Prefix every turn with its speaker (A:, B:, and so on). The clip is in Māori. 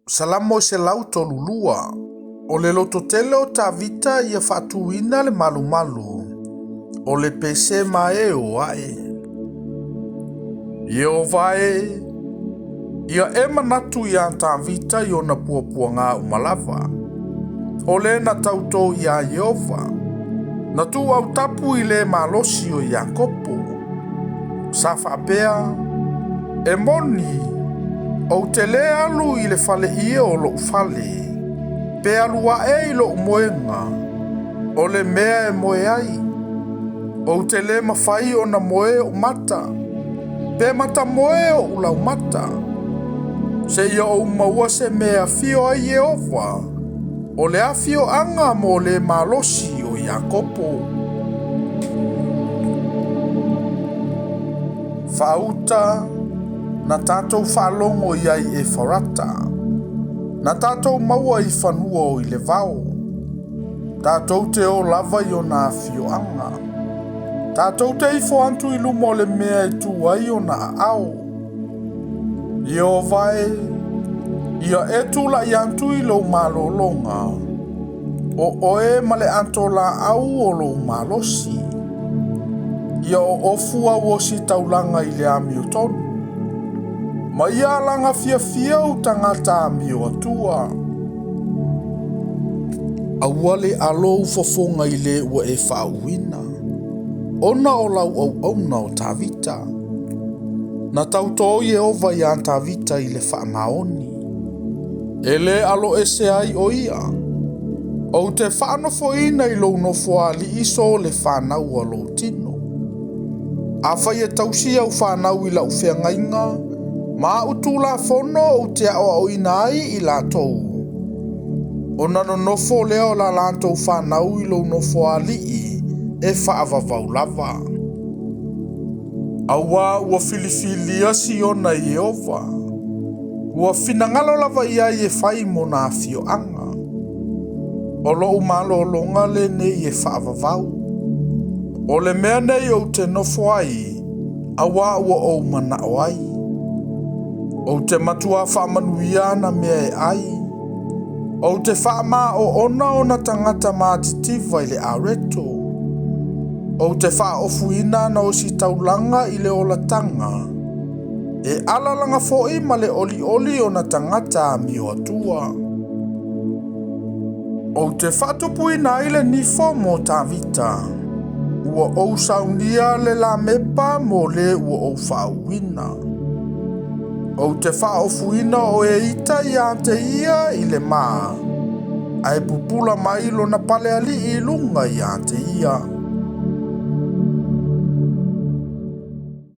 A: Salamo se lau tolulua. O le loto tele o tavita ia whatuina le malu malu. O le pese mae o ae. Ia o vae. Ia e manatu ia tavita i ona puapua ngā umalava. O le na tautou ia Yehova. Na tu au tapu i le malosi o Iakopo. Sa whapea. E moni. O te le alu i le fale ia o lo fale. Pe alua e i lo moenga. O le mea e moe ai. O te le mawhai o na moe o mata. Pe mata moe o ulau mata. Se ia o maua se mea fio ai Yehova. O le afio anga mo le malosi o Iakopo. Fauta. Na tātou whaalongo iai e wharata. Na tātou maua i whanua o i le vau. Tātou te o lava i o nā whioanga. Tātou te i whoantu i lumo le mea i tu ai o nā ao. I o vai. Ia e tula i antu i lo malolonga. O oe male anto la au o lo malosi. Ia o ofua o si taulanga i le ami o tonu. Ma ia langa fia o tangata mi o atua. Awale alo ufofonga i le ua e whauina. Ona o lau au auna o tavita. Na tauto Yehova i an tavita i le whaamaoni. E le alo ese ai o ia. O te whaanofoina i lo nofoa li iso le whanau a lo tino. A whai e tausia u whanau i lau whiangainga. Ma utula fono o te ao inai i la tou. O nano nofo leo la lantou whanau i lo nofo alii e whaavavau lava. Awa ua filifilia si ona Yehova. Ua finangalo lava ia i e whai mo na fio anga. O lo umalo longa le ne i e whaavavau. O le mea nei o te nofo ai, awa ua o mana o ai. O te matua whaamanuia na mea e ai. O te whaama o ona tangata mātitiva i le areto. O te whaofuina na o si taulanga i le olatanga. E alalanga fo'i ma le oli o na tangata mi o atua. O te whatupuina i le nifo mo tavita. Ua o saunia le la mepa mo le ua o whauina. O te whaofuina o e ita i ante ia i le maa. Ai pupula mailo na pale ali i lunga i ante ia.